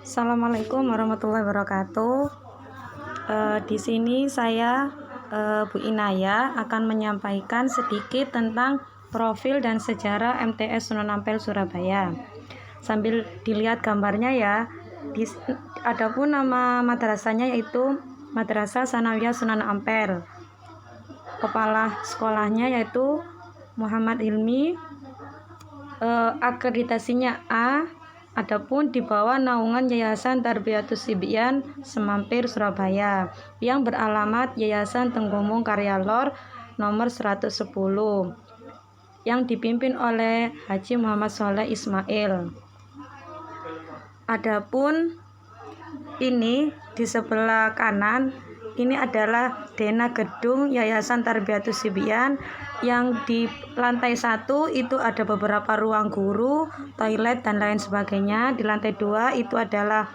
Assalamualaikum warahmatullahi wabarakatuh. Di sini saya Bu Inaya akan menyampaikan sedikit tentang profil dan sejarah MTS Sunan Ampel Surabaya. Sambil dilihat gambarnya ya. Adapun nama madrasahnya yaitu Madrasah Sanawiyah Sunan Ampel. Kepala sekolahnya yaitu Muhammad Hilmi. Akreditasinya A. Adapun di bawah naungan Yayasan Tarbiyatus Sibyan Semampir Surabaya yang beralamat Yayasan Tenggumung Karya Lor nomor 110 yang dipimpin oleh Haji Muhammad Sholeh Ismail. Adapun ini di sebelah kanan ini adalah Dena Gedung Yayasan Tarbiyatus Sibyan yang di lantai 1 itu ada beberapa ruang guru, toilet dan lain sebagainya. Di lantai 2 itu adalah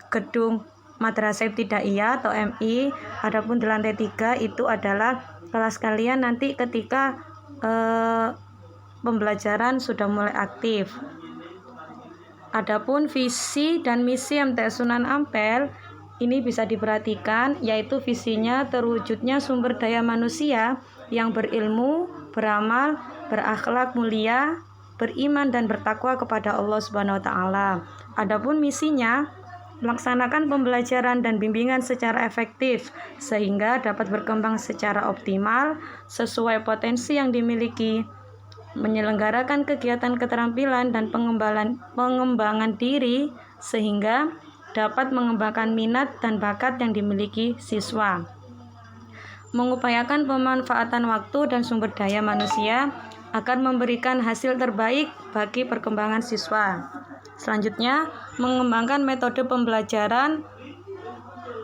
gedung Madrasah Ibtidaiyah atau MI. Adapun di lantai 3 itu adalah kelas kalian nanti ketika pembelajaran sudah mulai aktif. Adapun visi dan misi MTS Sunan Ampel ini bisa diperhatikan, yaitu visinya terwujudnya sumber daya manusia yang berilmu, beramal, berakhlak mulia, beriman dan bertakwa kepada Allah Subhanahu wa taala. Adapun misinya melaksanakan pembelajaran dan bimbingan secara efektif sehingga dapat berkembang secara optimal sesuai potensi yang dimiliki, menyelenggarakan kegiatan keterampilan dan pengembangan diri sehingga dapat mengembangkan minat dan bakat yang dimiliki siswa, mengupayakan pemanfaatan waktu dan sumber daya manusia agar memberikan hasil terbaik bagi perkembangan siswa. Selanjutnya, mengembangkan metode pembelajaran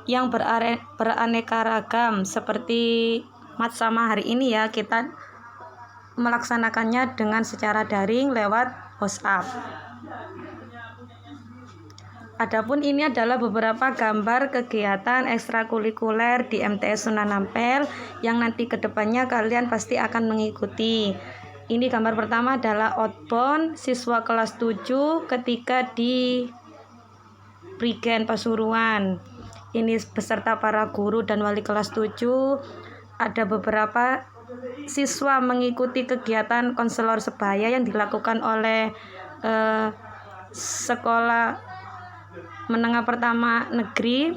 yang beraneka ragam seperti Matsama hari ini ya, kita melaksanakannya dengan secara daring lewat WhatsApp. Adapun ini adalah beberapa gambar kegiatan ekstrakurikuler di MTS Sunan Ampel yang nanti kedepannya kalian pasti akan mengikuti. Ini gambar pertama adalah outbound siswa kelas 7 ketika di Prigen Pasuruan. Ini beserta para guru dan wali kelas 7. Ada beberapa siswa mengikuti kegiatan konselor sebaya yang dilakukan oleh sekolah menengah pertama negeri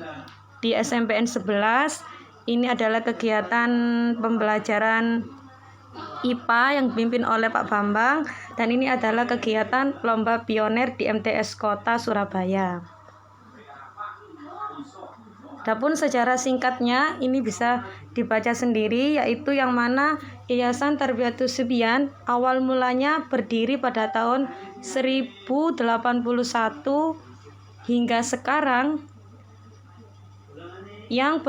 di SMPN 11. Ini adalah kegiatan pembelajaran IPA yang dipimpin oleh Pak Bambang, dan ini adalah kegiatan lomba pionir di MTS Kota Surabaya. Adapun sejarah singkatnya ini bisa dibaca sendiri, yaitu yang mana Yayasan Tarbiyatus Sibyan awal mulanya berdiri pada tahun 1081 hingga sekarang yang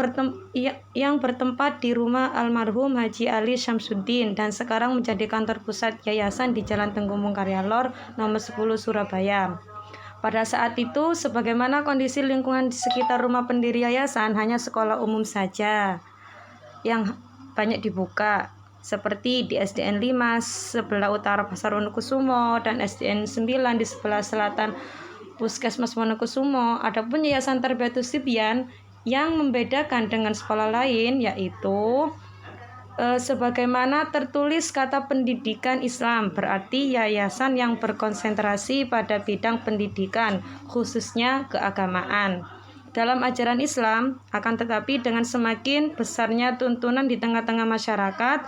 bertempat di rumah almarhum Haji Ali Syamsuddin dan sekarang menjadi kantor pusat yayasan di Jalan Tenggumung Karya Lor nomor 10 Surabaya. Pada saat itu, sebagaimana kondisi lingkungan di sekitar rumah pendiri yayasan hanya sekolah umum saja yang banyak dibuka, seperti di SDN 5 sebelah utara Pasar Wonokusumo dan SDN 9 di sebelah selatan Puskesmas Wonokusumo. Adapun Yayasan Tarbiyatus Sibyan yang membedakan dengan sekolah lain yaitu sebagaimana tertulis kata pendidikan Islam, berarti yayasan yang berkonsentrasi pada bidang pendidikan, khususnya keagamaan. Dalam ajaran Islam, akan tetapi dengan semakin besarnya tuntunan di tengah-tengah masyarakat,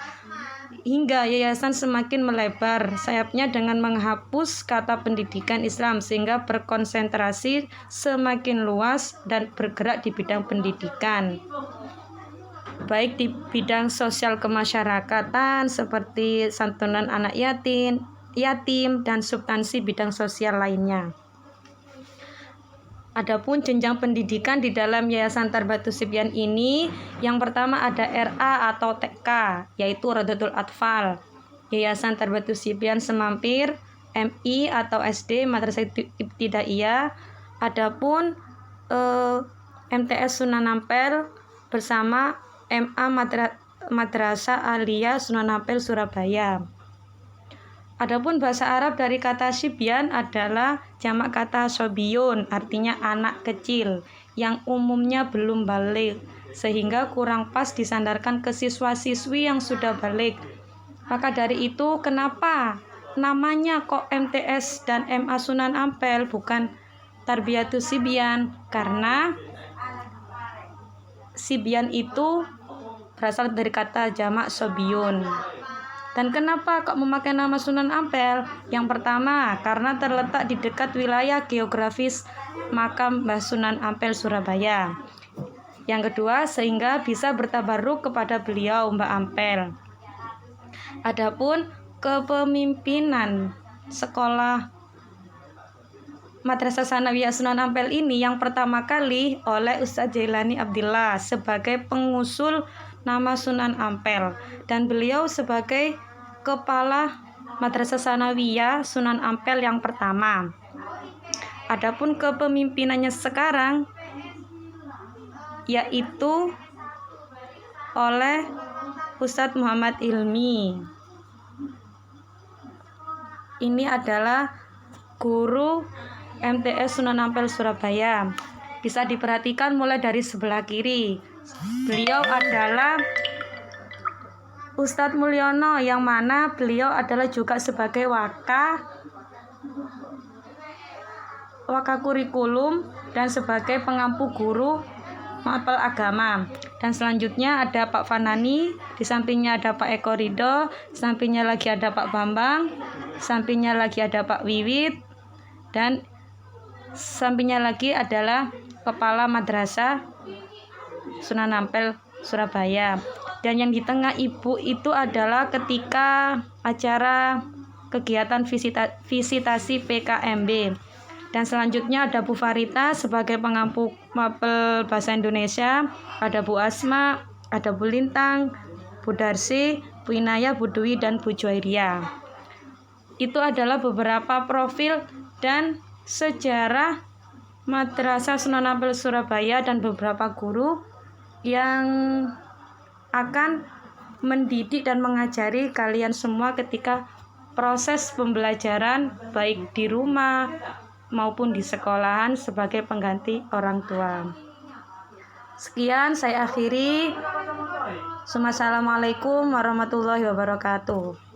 hingga yayasan semakin melebar sayapnya dengan menghapus kata pendidikan Islam sehingga berkonsentrasi semakin luas dan bergerak di bidang pendidikan, baik di bidang sosial kemasyarakatan seperti santunan anak yatim dan substansi bidang sosial lainnya. Adapun jenjang pendidikan di dalam Yayasan Tarbiyatus Sibyan ini, yang pertama ada RA atau TK, yaitu Rodotul Atfal. Yayasan Tarbiyatus Sibyan Semampir, MI atau SD Madrasah Ibtidaiyah. Adapun MTS Sunan Ampel bersama MA Madrasah Aliyah Sunan Ampel Surabaya. Adapun bahasa Arab dari kata sibyan adalah jamak kata sobiun, artinya anak kecil yang umumnya belum balik, sehingga kurang pas disandarkan ke siswa-siswi yang sudah balik. Maka dari itu kenapa namanya kok MTS dan MA Sunan Ampel bukan Tarbiyatus Sibyan? Karena sibyan itu berasal dari kata jamak sobiun. Dan kenapa kok memakai nama Sunan Ampel? Yang pertama, karena terletak di dekat wilayah geografis makam Mbah Sunan Ampel Surabaya. Yang kedua, sehingga bisa bertabaruk kepada beliau Mbah Ampel. Adapun kepemimpinan sekolah Madrasah Sanawiyah Sunan Ampel ini yang pertama kali oleh Ustadz Jailani Abdillah sebagai pengusul nama Sunan Ampel, dan beliau sebagai kepala Madrasah Sanawiyah Sunan Ampel yang pertama. Adapun kepemimpinannya sekarang yaitu oleh Ustadz Muhammad Ilmi. Ini adalah guru MTS Sunan Ampel Surabaya. Bisa diperhatikan mulai dari sebelah kiri. Beliau adalah Ustadz Mulyono, yang mana beliau adalah juga sebagai waka kurikulum dan sebagai pengampu guru mapel agama. Dan selanjutnya ada Pak Fanani, di sampingnya ada Pak Eko Ridho, sampingnya lagi ada Pak Bambang, sampingnya lagi ada Pak Wiwit, dan sampingnya lagi adalah Kepala Madrasah Sunan Ampel Surabaya. Dan yang di tengah ibu itu adalah ketika acara kegiatan visitasi PKMB. Dan selanjutnya ada Bu Farita sebagai pengampu mapel bahasa Indonesia, ada Bu Asma, ada Bu Lintang, Bu Darsi, Bu Inayah, Bu Dwi, dan Bu Joiria. Itu adalah beberapa profil dan sejarah Madrasah Sunan Ampel Surabaya dan beberapa guru yang akan mendidik dan mengajari kalian semua ketika proses pembelajaran baik di rumah maupun di sekolahan sebagai pengganti orang tua. Sekian saya akhiri. Assalamualaikum warahmatullahi wabarakatuh.